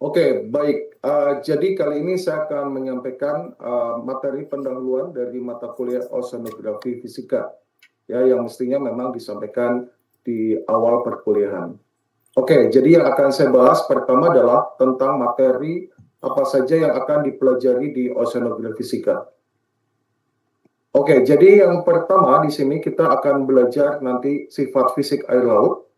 Oke, baik. Jadi kali ini saya akan menyampaikan materi pendahuluan dari mata kuliah Oceanografi Fisika, ya, yang mestinya memang disampaikan di awal perkuliahan. Oke, jadi yang akan saya bahas pertama adalah tentang materi apa saja yang akan dipelajari di Oceanografi Fisika. Oke, jadi yang pertama di sini kita akan belajar nanti sifat fisik air laut,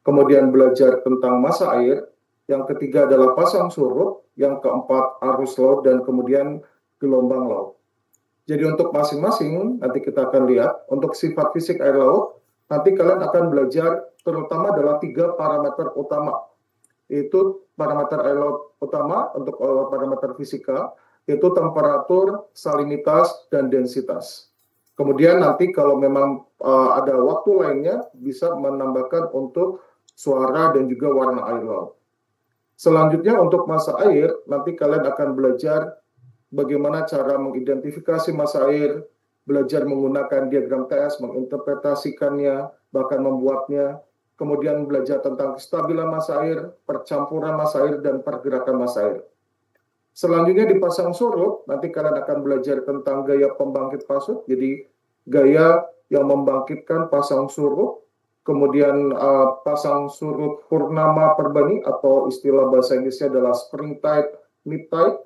kemudian belajar tentang massa air, yang ketiga adalah pasang surut, yang keempat arus laut, dan kemudian gelombang laut. Jadi untuk masing-masing nanti kita akan lihat, untuk sifat fisik air laut, nanti kalian akan belajar terutama adalah 3 parameter utama. Itu parameter air laut utama untuk parameter fisika, itu temperatur, salinitas, dan densitas. Kemudian nanti kalau memang ada waktu lainnya, bisa menambahkan untuk suara dan juga warna air laut. Selanjutnya untuk massa air, nanti kalian akan belajar bagaimana cara mengidentifikasi massa air, belajar menggunakan diagram TS, menginterpretasikannya, bahkan membuatnya, kemudian belajar tentang kestabilan massa air, percampuran massa air, dan pergerakan massa air. Selanjutnya di pasang surut, nanti kalian akan belajar tentang gaya pembangkit pasut, jadi gaya yang membangkitkan pasang surut, kemudian pasang surut purnama perbani atau istilah bahasa Inggrisnya adalah spring tide, mid tide,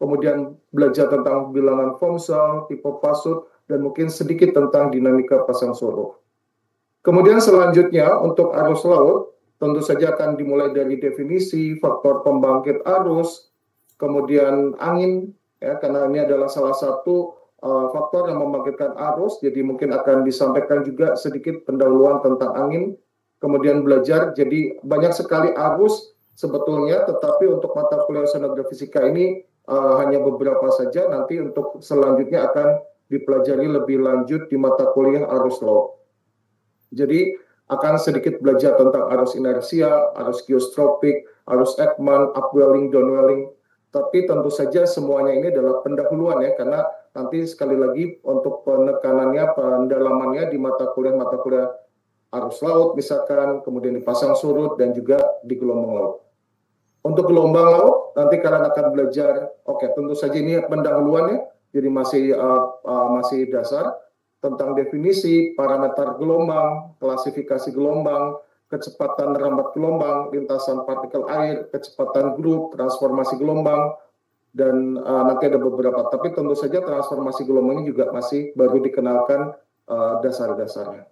kemudian belajar tentang bilangan Fomsal, tipe pasut, dan mungkin sedikit tentang dinamika pasang surut. Kemudian selanjutnya untuk arus laut, tentu saja akan dimulai dari definisi, faktor pembangkit arus, kemudian angin, ya, karena ini adalah salah satu faktor yang membangkitkan arus, jadi mungkin akan disampaikan juga sedikit pendahuluan tentang angin, kemudian belajar, jadi banyak sekali arus sebetulnya, tetapi untuk mata kuliah oceanografi fisika ini hanya beberapa saja, nanti untuk selanjutnya akan dipelajari lebih lanjut di mata kuliah arus laut. Jadi akan sedikit belajar tentang arus inersia, arus geostropik, arus Ekman, upwelling, downwelling, tapi tentu saja semuanya ini adalah pendahuluan ya, karena nanti sekali lagi untuk penekanannya, pendalamannya di mata kuliah arus laut misalkan, kemudian dipasang surut, dan juga di gelombang laut. Untuk gelombang laut, nanti kalian akan belajar, oke, tentu saja ini pendahuluannya, jadi masih dasar, tentang definisi, parameter gelombang, klasifikasi gelombang, kecepatan rambat gelombang, lintasan partikel air, kecepatan grup, transformasi gelombang, dan nanti ada beberapa. Tapi tentu saja transformasi gelombang ini juga masih baru dikenalkan dasar-dasarnya.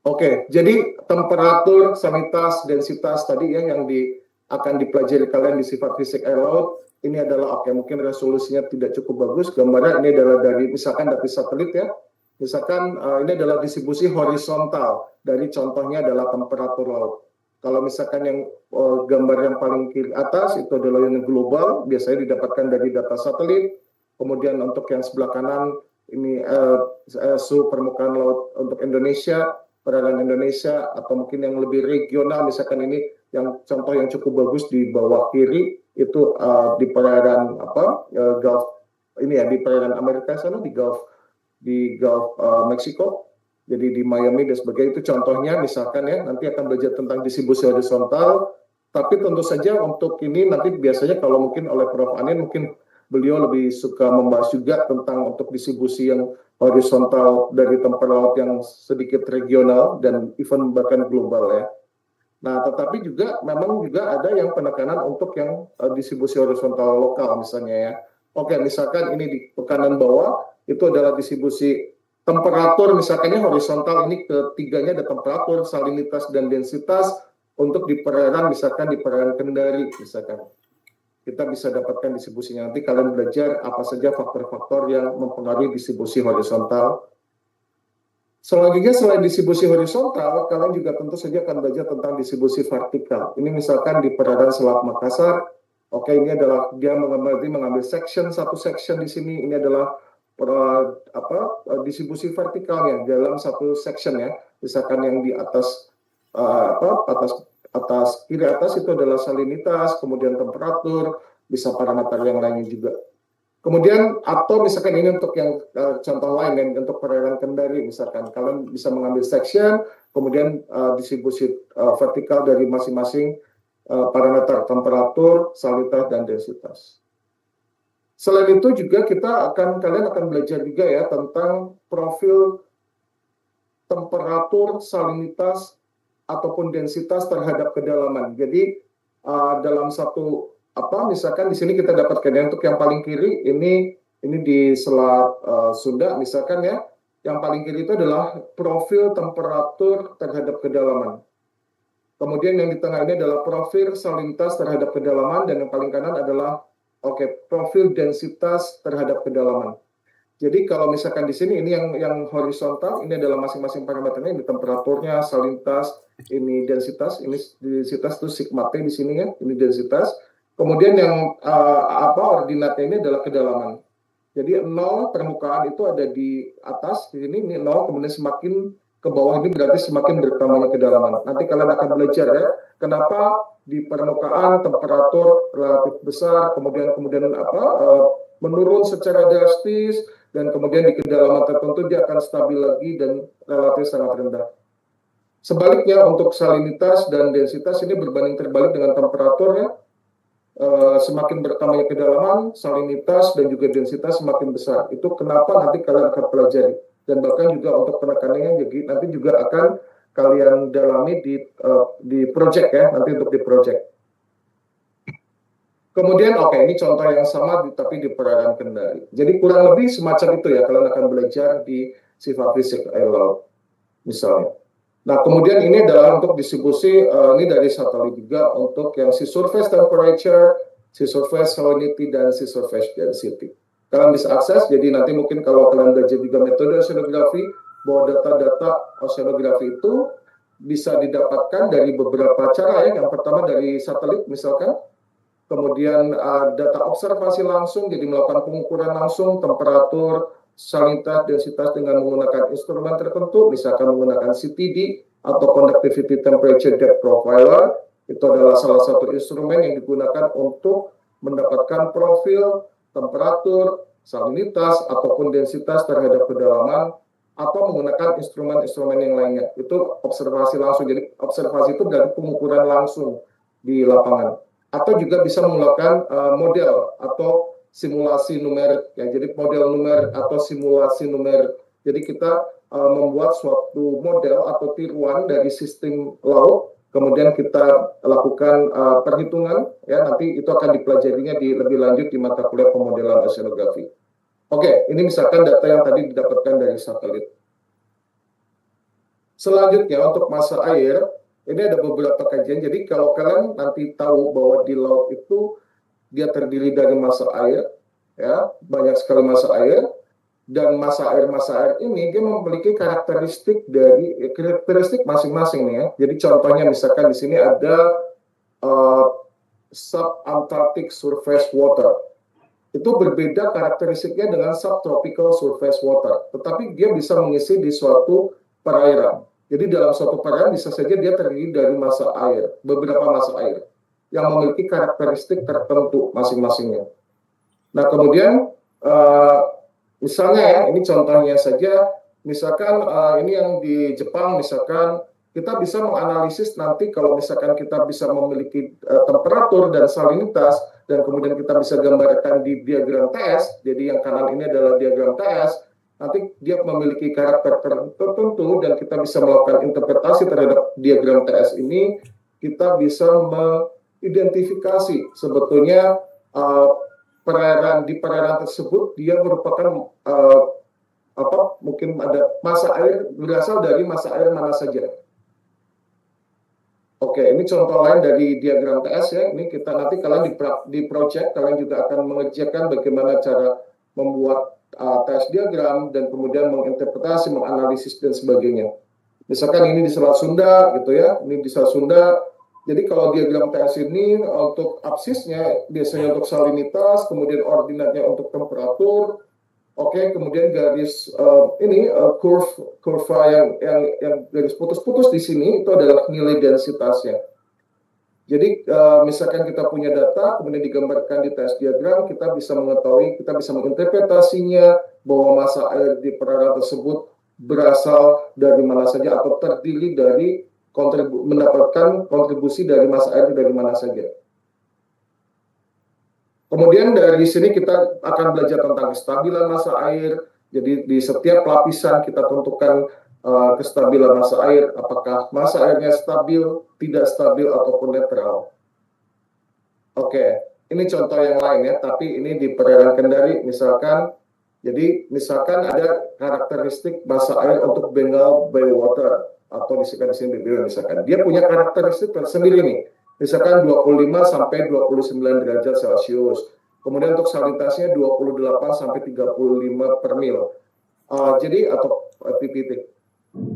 Oke, jadi temperatur, salinitas, densitas tadi ya yang akan dipelajari kalian di sifat fisik air laut. Ini adalah mungkin resolusinya tidak cukup bagus. Gambarnya ini adalah dari misalkan dari satelit ya. Misalkan ini adalah distribusi horizontal, dari contohnya adalah temperatur laut. Kalau misalkan yang gambar yang paling kiri atas itu adalah yang global, biasanya didapatkan dari data satelit. Kemudian untuk yang sebelah kanan ini suhu permukaan laut untuk Indonesia, perairan Indonesia, atau mungkin yang lebih regional, misalkan ini yang contoh yang cukup bagus di bawah kiri itu di perairan Gulf ini ya, di perairan Amerika sana, di Gulf Meksiko, jadi di Miami dan sebagainya. Itu contohnya misalkan ya, nanti akan belajar tentang distribusi horizontal, tapi tentu saja untuk ini nanti biasanya kalau mungkin oleh Prof. Anin, mungkin beliau lebih suka membahas juga tentang untuk distribusi yang horizontal dari tempat laut yang sedikit regional dan even bahkan global ya. Nah, tetapi juga memang juga ada yang penekanan untuk yang distribusi horizontal lokal misalnya ya. Oke, misalkan ini di kanan bawah itu adalah distribusi temperatur, misalkannya horizontal, ini ketiganya ada temperatur, salinitas, dan densitas. Untuk di perairan, misalkan di perairan Kendari, misalkan kita bisa dapatkan distribusinya. Nanti kalian belajar apa saja faktor-faktor yang mempengaruhi distribusi horizontal. Selanjutnya selain distribusi horizontal, kalian juga tentu saja akan belajar tentang distribusi vertikal. Ini misalkan di perairan Selat Makassar, oke, ini adalah dia mengambil section, satu section di sini, ini adalah distribusi vertikalnya dalam satu section ya. Misalkan yang di atas kiri atas itu adalah salinitas, kemudian temperatur, bisa parameter yang lainnya juga. Kemudian atau misalkan ini untuk yang contoh lain yang untuk perairan Kendari, misalkan kalian bisa mengambil section, kemudian distribusi vertikal dari masing-masing parameter temperatur, salinitas, dan densitas. Selain itu juga kalian akan belajar juga ya tentang profil temperatur, salinitas, ataupun densitas terhadap kedalaman. Jadi dalam satu misalkan di sini kita dapatkan ya, untuk yang paling kiri ini di Selat Sunda misalkan ya, yang paling kiri itu adalah profil temperatur terhadap kedalaman. Kemudian yang di tengah ini adalah profil salinitas terhadap kedalaman, dan yang paling kanan adalah profil densitas terhadap kedalaman. Jadi kalau misalkan di sini ini yang horizontal, ini adalah masing-masing parameternya, ini temperaturnya, salinitas, ini densitas itu sigma T di sini ya, ini densitas. Kemudian yang ordinatnya ini adalah kedalaman. Jadi 0 permukaan itu ada di atas, di sini ini 0, kemudian semakin ke bawah ini berarti semakin bertambahnya kedalaman. Nanti kalian akan belajar ya, kenapa di permukaan temperatur relatif besar, kemudian menurun secara drastis, dan kemudian di kedalaman tertentu dia akan stabil lagi dan relatif sangat rendah. Sebaliknya untuk salinitas dan densitas ini berbanding terbalik dengan temperaturnya. Semakin bertambahnya kedalaman, salinitas dan juga densitas semakin besar. Itu kenapa nanti kalian akan pelajari. Dan bahkan juga untuk penekanannya nanti juga akan kalian dalami di project ya, nanti untuk di project. Kemudian ini contoh yang sama tapi di perairan Kendari. Jadi kurang lebih semacam itu ya, kalian akan belajar di sifat fisik air laut misalnya. Nah, kemudian ini adalah untuk distribusi, ini dari satelit juga untuk yang sea surface temperature, sea surface salinity, dan sea surface density. Kalian bisa akses, jadi nanti mungkin kalau kalian belajar juga metode oceanografi, bahwa data-data oceanografi itu bisa didapatkan dari beberapa cara ya. Yang pertama dari satelit misalkan, kemudian data observasi langsung, jadi melakukan pengukuran langsung temperatur, salinitas, densitas dengan menggunakan instrumen tertentu, misalkan menggunakan CTD atau Conductivity Temperature Depth Profiler. Itu adalah salah satu instrumen yang digunakan untuk mendapatkan profil temperatur, salinitas, ataupun densitas terhadap kedalaman, atau menggunakan instrumen-instrumen yang lainnya. Itu observasi langsung, jadi observasi itu dari pengukuran langsung di lapangan. Atau juga bisa menggunakan model atau simulasi numerik ya. Jadi model numerik atau simulasi numerik. Jadi kita membuat suatu model atau tiruan dari sistem laut, kemudian kita lakukan perhitungan ya, nanti itu akan dipelajarinya lebih lanjut di mata kuliah pemodelan oceanografi. Oke, ini misalkan data yang tadi didapatkan dari satelit. Selanjutnya untuk massa air, ini ada beberapa kajian. Jadi kalau kalian nanti tahu bahwa di laut itu dia terdiri dari massa air, ya banyak sekali massa air, dan massa air ini dia memiliki karakteristik masing-masing nih ya. Jadi contohnya misalkan di sini ada subantarctic surface water. Itu berbeda karakteristiknya dengan subtropical surface water, tetapi dia bisa mengisi di suatu perairan. Jadi dalam suatu perairan bisa saja dia terdiri dari massa air, beberapa massa air yang memiliki karakteristik tertentu masing-masingnya. Nah kemudian misalnya ya, ini contohnya saja, misalkan ini yang di Jepang misalkan, kita bisa menganalisis nanti kalau misalkan kita bisa memiliki temperatur dan salinitas, dan kemudian kita bisa gambarkan di diagram TS, jadi yang kanan ini adalah diagram TS, nanti dia memiliki karakter tertentu dan kita bisa melakukan interpretasi terhadap diagram TS ini, kita bisa mengidentifikasi sebetulnya di perairan tersebut dia merupakan mungkin ada massa air berasal dari massa air mana saja. Oke, ini contoh lain dari diagram TS ya. Ini kita nanti kalian di project kalian juga akan mengerjakan bagaimana cara membuat TS diagram dan kemudian menginterpretasi, menganalisis dan sebagainya. Misalkan ini di Selat Sunda gitu ya. Ini di Selat Sunda. Jadi kalau diagram TS ini untuk absisnya biasanya untuk salinitas, kemudian ordinatnya untuk temperatur. Oke, kemudian garis kurva yang garis putus-putus di sini itu adalah nilai densitasnya. Jadi misalkan kita punya data, kemudian digambarkan di TS diagram, kita bisa mengetahui, kita bisa menginterpretasinya bahwa massa air di perairan tersebut berasal dari mana saja atau terdiri dari mendapatkan kontribusi dari massa air dari mana saja. Kemudian dari sini kita akan belajar tentang kestabilan massa air. Jadi di setiap lapisan kita tentukan kestabilan massa air, apakah massa airnya stabil, tidak stabil, ataupun netral. Oke, ini contoh yang lain ya, tapi ini di perairan Kendari misalkan. Jadi misalkan ada karakteristik massa air untuk Bengal Bay Water atau misalkan di sini misalkan dia punya karakteristik tersendiri nih. Misalkan 25 sampai 29 derajat Celcius. Kemudian untuk salinitasnya 28 sampai 35 per mil. Jadi atau ppt.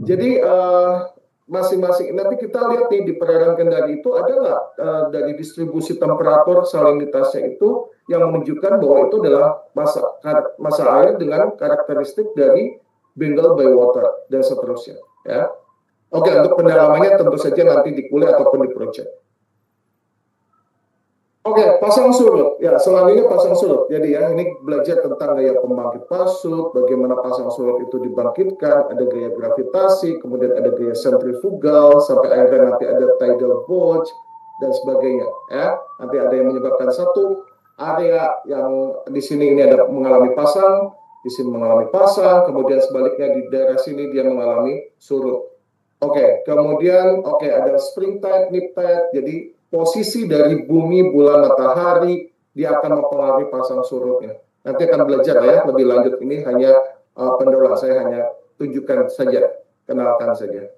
Jadi masing-masing nanti kita lihat nih di perairan Kendari itu adalah dari distribusi temperatur salinitasnya itu yang menunjukkan bahwa itu adalah massa air dengan karakteristik dari Bengal Bay Water dan seterusnya ya. Oke, untuk pendalamannya tentu saja nanti di kuliah ataupun di proyek. Oke, pasang surut. Ya, selanjutnya pasang surut. Jadi ya, ini belajar tentang gaya pembangkit pasut, bagaimana pasang surut itu dibangkitkan, ada gaya gravitasi, kemudian ada gaya sentrifugal, sampai akhirnya nanti ada tidal gauge, dan sebagainya. Ya, nanti ada yang menyebabkan satu area yang di sini ini ada mengalami pasang, di sini mengalami pasang, kemudian sebaliknya di daerah sini dia mengalami surut. Oke, kemudian ada spring tide, neap tide. Jadi posisi dari bumi, bulan, matahari dia akan mempengaruhi pasang surutnya. Nanti akan belajar ya lebih lanjut. Ini hanya pendahuluan, saya hanya tunjukkan saja, kenalkan saja.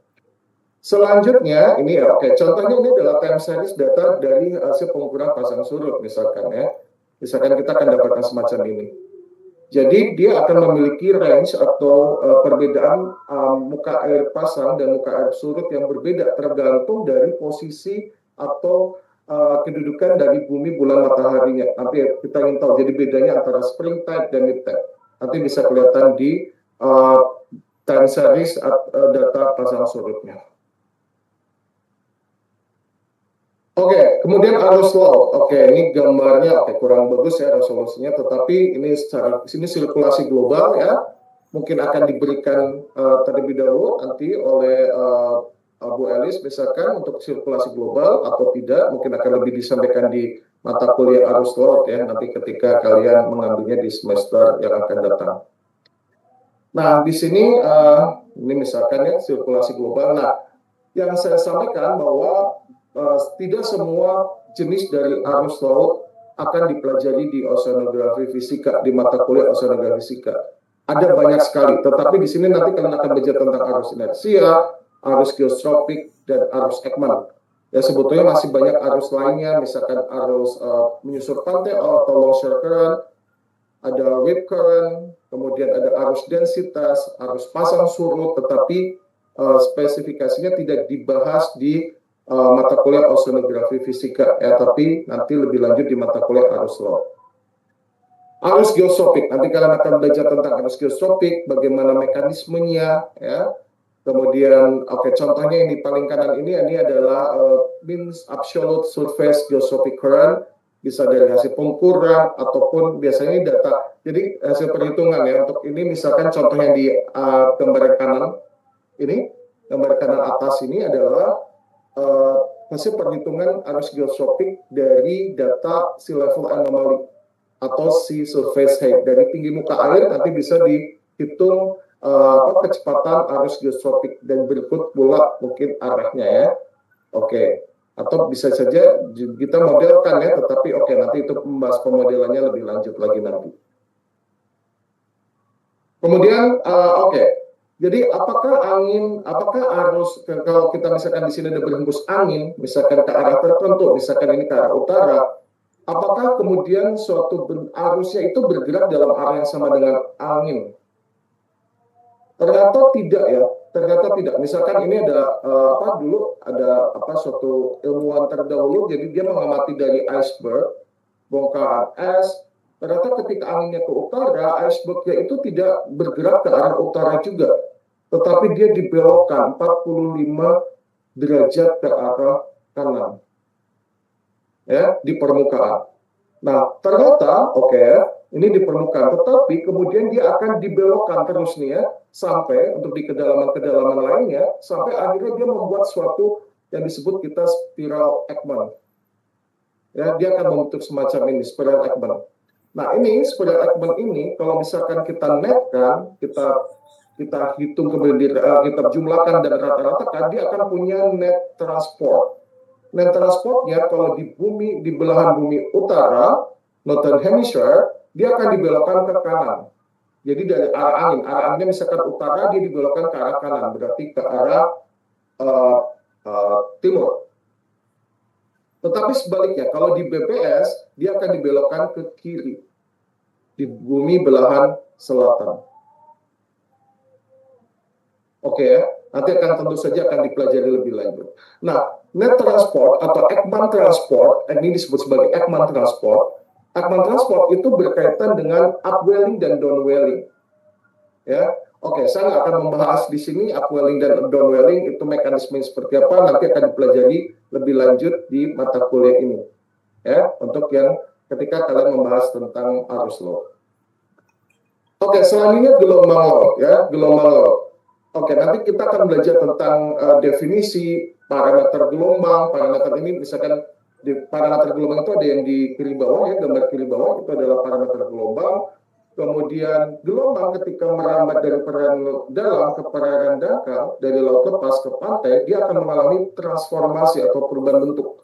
Selanjutnya ini contohnya ini adalah time series data dari hasil pengukuran pasang surut misalkan ya. Misalkan kita akan dapatkan semacam ini. Jadi dia akan memiliki range atau perbedaan muka air pasang dan muka air surut yang berbeda tergantung dari posisi atau kedudukan dari bumi, bulan, mataharinya. Nanti kita ingin tahu jadi bedanya antara spring tide dan neap tide. Nanti bisa kelihatan di time series data pasang surutnya. Kemudian arus laut. Ini gambarnya kurang bagus ya resolusinya, tetapi ini secara sini sirkulasi global ya, mungkin akan diberikan terlebih dahulu nanti oleh Bu Elis misalkan untuk sirkulasi global atau tidak, mungkin akan lebih disampaikan di mata kuliah arus laut ya nanti ketika kalian mengambilnya di semester yang akan datang. Nah di sini ini misalkan ya sirkulasi global. Nah yang saya sampaikan bahwa tidak semua jenis dari arus laut akan dipelajari di oceanografi fisika, di mata kuliah oceanografi fisika. Ada banyak sekali, tetapi di sini nanti kalian akan belajar tentang arus inersia, arus geostropik, dan arus Ekman. Ya sebetulnya masih banyak arus lainnya, misalkan arus menyusur pantai atau longshore current, ada wave current, kemudian ada arus densitas, arus pasang surut, tetapi spesifikasinya tidak dibahas di mata kuliah oceanografi fisika ya, tapi nanti lebih lanjut di mata kuliah arus laut. Arus geostropik, nanti kalian akan belajar tentang arus geostropik, bagaimana mekanismenya ya. Kemudian contohnya yang di paling kanan ini adalah mean absolute surface geostrophic current, bisa dari hasil pengukuran ataupun biasanya ini data. Jadi hasil perhitungan ya, untuk ini misalkan contohnya di gambar kanan ini, gambar kanan atas ini adalah hasil perhitungan arus geostropik dari data sea level anomaly atau sea surface height. Dari tinggi muka air nanti bisa dihitung kecepatan arus geostropik dan berikut pula mungkin arahnya ya. Atau bisa saja kita modelkan ya, tetapi nanti itu membahas pemodelannya lebih lanjut lagi nanti. Kemudian jadi apakah arus, kalau kita misalkan di sini ada berhembus angin, misalkan ke arah tertentu, misalkan ini ke arah utara, apakah kemudian suatu arusnya itu bergerak dalam arah yang sama dengan angin? Ternyata tidak ya, ternyata tidak. Misalkan ini ada dulu ada suatu ilmuwan terdahulu, jadi dia mengamati dari iceberg, bongkahan es. Ternyata ketika anginnya ke utara, icebergnya itu tidak bergerak ke arah utara juga, tetapi dia dibelokkan 45 derajat ke arah kanan ya di permukaan. Nah ternyata Ini di permukaan, tetapi kemudian dia akan dibelokkan terus nih ya, sampai untuk di kedalaman-kedalaman lainnya, sampai akhirnya dia membuat suatu yang disebut kita spiral Ekman. Ya, dia akan membentuk semacam ini, spiral Ekman. Nah, ini spiral Ekman ini, kalau misalkan kita netkan, kita hitung kemudian kita jumlahkan dan rata-ratakan, dia akan punya net transport. Net transportnya kalau di bumi, di belahan bumi utara, Northern Hemisphere, dia akan dibelokkan ke kanan. Jadi dari arah anginnya misalkan utara, dia dibelokkan ke arah kanan, berarti ke arah timur. Tetapi sebaliknya, kalau di BPS, dia akan dibelokkan ke kiri, di bumi belahan selatan. Oke ya, nanti tentu saja akan dipelajari lebih lanjut. Nah, net transport atau Ekman transport, ini disebut sebagai Ekman transport. Ekman transport itu berkaitan dengan upwelling dan downwelling. Ya, oke, saya nggak akan membahas di sini upwelling dan downwelling itu mekanisme seperti apa, nanti akan dipelajari lebih lanjut di mata kuliah ini. Ya, untuk yang ketika kalian membahas tentang arus laut. Oke, selanjutnya gelombang laut ya, gelombang laut. Oke, nanti kita akan belajar tentang definisi parameter gelombang. Parameter ini misalkan di parameter gelombang itu ada yang di kiri bawah ya, gambar kiri bawah itu adalah parameter gelombang. Kemudian gelombang ketika merambat dari perairan dalam ke perairan dangkal, dari laut lepas ke pantai, dia akan mengalami transformasi atau perubahan bentuk.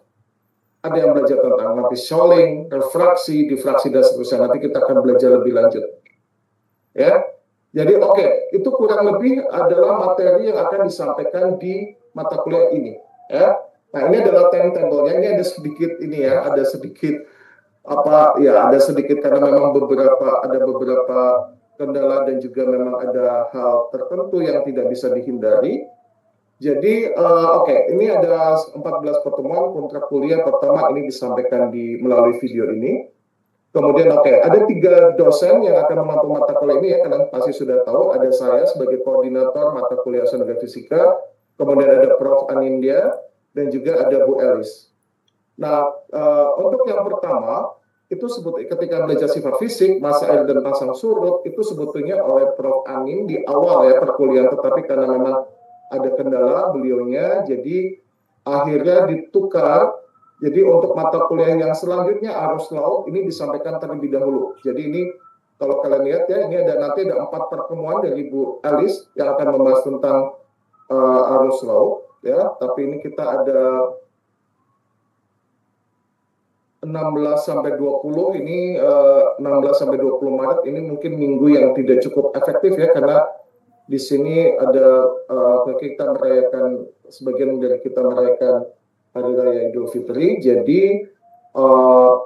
Ada yang belajar tentang nanti shoaling, refraksi, difraksi dan seterusnya. Nanti kita akan belajar lebih lanjut. Ya. Jadi itu kurang lebih adalah materi yang akan disampaikan di mata kuliah ini. Ya. Nah, ini adalah timetable-nya. Ini ada sedikit ini ya, ada sedikit ada sedikit karena memang ada beberapa kendala dan juga memang ada hal tertentu yang tidak bisa dihindari. Jadi ini ada 14 pertemuan kontrak kuliah pertama ini disampaikan melalui video ini. Kemudian ada 3 dosen yang akan memantau mata kuliah ini ya, kalian pasti sudah tahu. Ada saya sebagai koordinator mata kuliah Oceanografi Fisika, kemudian ada Prof. Anindya, dan juga ada Bu Elis. Nah, untuk yang pertama, itu ketika belajar sifat fisik, massa air dan pasang surut, itu sebetulnya oleh Prof. Anin di awal ya perkuliahan, tetapi karena memang ada kendala beliaunya, jadi akhirnya ditukar. Jadi untuk mata kuliah yang selanjutnya arus laut ini disampaikan terlebih dahulu. Jadi ini kalau kalian lihat ya, ini nanti ada 4 pertemuan dari Bu Elis yang akan membahas tentang arus laut ya. Tapi ini kita ada 16 sampai 20 ini 16 sampai 20 Maret ini mungkin minggu yang tidak cukup efektif ya, karena di sini ada kita merayakan, sebagian dari kita merayakan Hari Raya Idul Fitri, jadi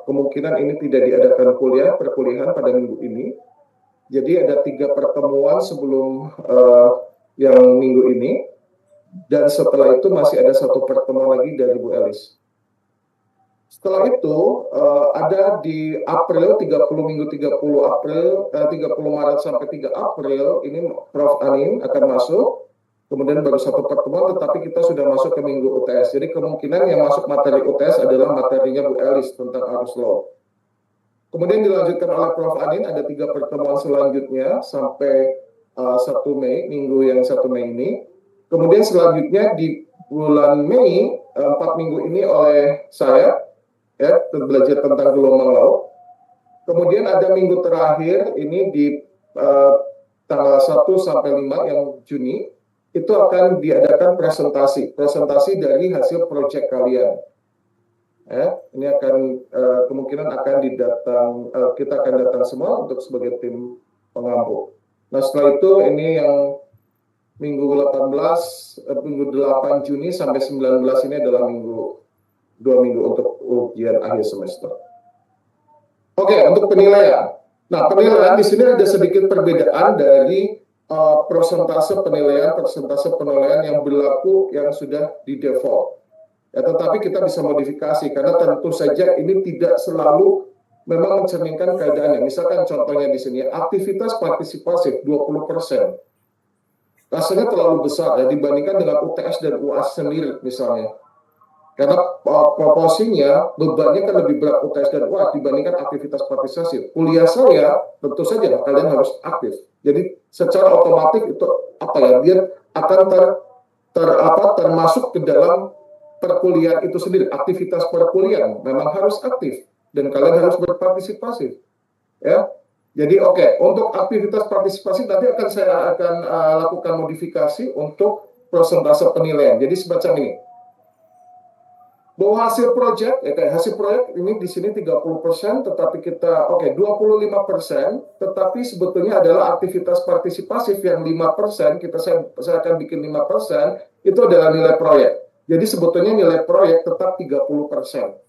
kemungkinan ini tidak diadakan perkuliahan pada minggu ini. Jadi ada 3 pertemuan sebelum yang minggu ini, dan setelah itu masih ada 1 pertemuan lagi dari Bu Elis. Setelah itu ada di April 30 Maret sampai 3 April ini Prof. Anin akan masuk. Kemudian baru 1 pertemuan, tetapi kita sudah masuk ke minggu UTS. Jadi kemungkinan yang masuk materi UTS adalah materinya Bu Elis tentang arus laut. Kemudian dilanjutkan oleh Prof. Anin, ada 3 pertemuan selanjutnya sampai 1 Mei, minggu yang 1 Mei ini. Kemudian selanjutnya di bulan Mei, 4 minggu ini oleh saya, ya, belajar tentang gelombang laut. Kemudian ada minggu terakhir ini di tanggal 1 sampai 5 yang Juni, itu akan diadakan presentasi dari hasil proyek kalian. Ini akan kemungkinan akan kita akan datang semua untuk sebagai tim pengampu. Nah, setelah itu ini yang minggu 8 Juni sampai 19 ini adalah 2 minggu untuk ujian akhir semester. Untuk penilaian. Nah, penilaian di sini ada sedikit perbedaan dari persentase penilaian yang berlaku yang sudah di default. Ya, tetapi kita bisa modifikasi karena tentu saja ini tidak selalu memang mencerminkan keadaannya. Misalkan contohnya di sini aktivitas partisipasif 20%. Rasanya terlalu besar ya dibandingkan dengan UTS dan UAS sendiri misalnya. Karena proporsinya bebannya kan lebih berat UTS dan UAS dibandingkan aktivitas partisipasi. Kuliah saya tentu saja kalian harus aktif. Jadi secara otomatis itu apa ya, dia akan termasuk ke dalam perkuliahan itu sendiri. Aktivitas perkuliahan memang harus aktif dan kalian harus berpartisipasi, ya. Jadi untuk aktivitas partisipasi nanti saya akan lakukan modifikasi untuk persentase penilaian. Jadi semacam ini, bahwa hasil proyek, kayak hasil proyek ini di sini 30%, tetapi kita 25%, tetapi sebetulnya adalah aktivitas partisipasif yang 5%, saya akan bikin 5%, itu adalah nilai proyek. Jadi sebetulnya nilai proyek tetap 30%.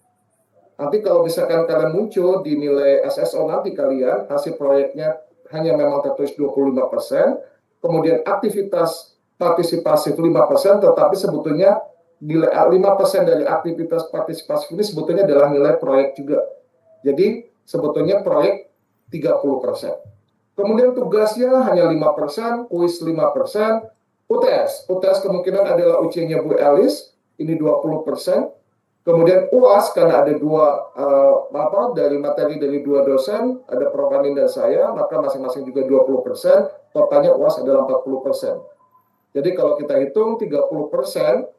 Nanti kalau misalkan kalian muncul di nilai SSO nanti kalian, hasil proyeknya hanya memang tertulis 25%, kemudian aktivitas partisipasif 5%, tetapi sebetulnya nilai 5% dari aktivitas partisipasi ini sebetulnya adalah nilai proyek juga. Jadi sebetulnya proyek 30%. Kemudian tugasnya hanya 5%, kuis 5%, UTS kemungkinan adalah ujiannya Bu Elis, ini 20%. Kemudian UAS karena ada dari materi dari dua dosen, ada Prof. Anin dan saya, maka masing-masing juga 20%, totalnya UAS adalah 40%. Jadi kalau kita hitung 30%,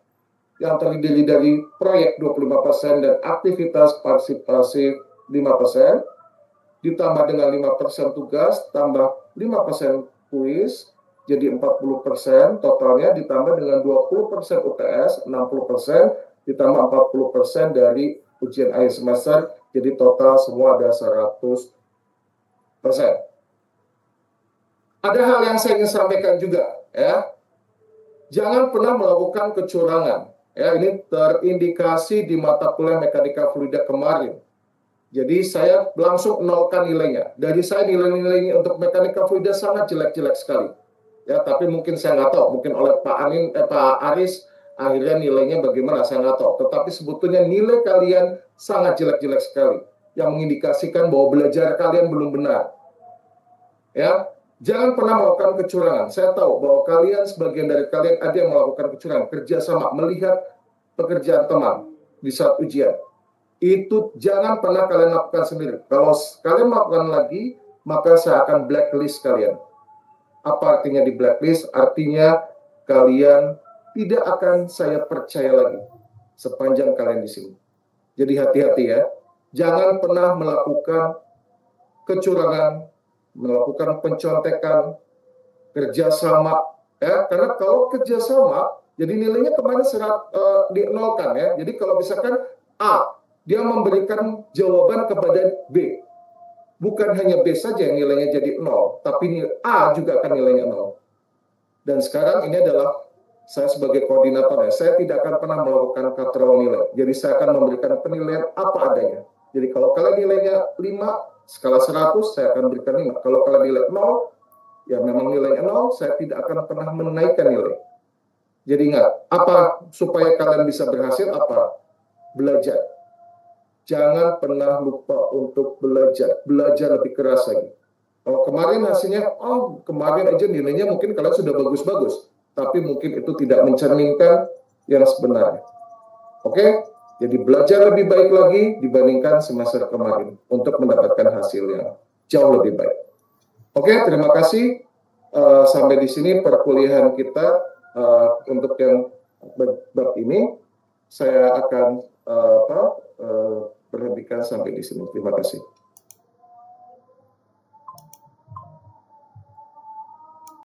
yang terdiri dari proyek 25% dan aktivitas partisipasi 5%, ditambah dengan 5% tugas, tambah 5% kuis, jadi 40% totalnya, ditambah dengan 20% UTS, 60%, ditambah 40% dari ujian akhir semester, jadi total semua ada 100%. Ada hal yang saya ingin sampaikan juga, ya. Jangan pernah melakukan kecurangan. Ya, ini terindikasi di mata kuliah mekanika fluida kemarin. Jadi saya langsung nolkan nilainya. Dari saya nilai-nilainya untuk mekanika fluida sangat jelek-jelek sekali. Ya, tapi mungkin saya nggak tahu. Mungkin oleh Pak Aris akhirnya nilainya bagaimana saya nggak tahu. Tetapi sebetulnya nilai kalian sangat jelek-jelek sekali, yang mengindikasikan bahwa belajar kalian belum benar. Ya, jangan pernah melakukan kecurangan. Saya tahu bahwa sebagian dari kalian ada yang melakukan kecurangan, kerjasama, melihat pekerjaan teman di saat ujian. Itu jangan pernah kalian lakukan sendiri. Kalau kalian melakukan lagi, maka saya akan blacklist kalian. Apa artinya di blacklist? Artinya kalian tidak akan saya percaya lagi sepanjang kalian di sini. Jadi hati-hati ya. Jangan pernah melakukan kecurangan, melakukan pencontekan, kerjasama, ya. Karena kalau kerjasama, jadi nilainya kemarin dinolkan ya. Jadi kalau misalkan A, dia memberikan jawaban kepada B, bukan hanya B saja yang nilainya jadi 0, tapi A juga akan nilainya 0. Dan sekarang ini adalah saya sebagai koordinator ya, saya tidak akan pernah melakukan katrol nilai. Jadi saya akan memberikan penilaian apa adanya. Jadi kalau kalian nilainya 5, skala 100, saya akan berikan 5. Kalau kalian nilai 0, ya memang nilainya 0, saya tidak akan pernah menaikkan nilai. Jadi ingat, apa supaya kalian bisa berhasil? Apa? Belajar. Jangan pernah lupa untuk belajar. Belajar lebih keras lagi. Kalau kemarin hasilnya, kemarin aja nilainya mungkin kalian sudah bagus-bagus, tapi mungkin itu tidak mencerminkan yang sebenarnya. Oke? Jadi belajar lebih baik lagi dibandingkan semester kemarin untuk mendapatkan hasil yang jauh lebih baik. Oke, terima kasih. Sampai di sini perkuliahan kita untuk yang bab ini. Saya akan berhentikan sampai di sini. Terima kasih.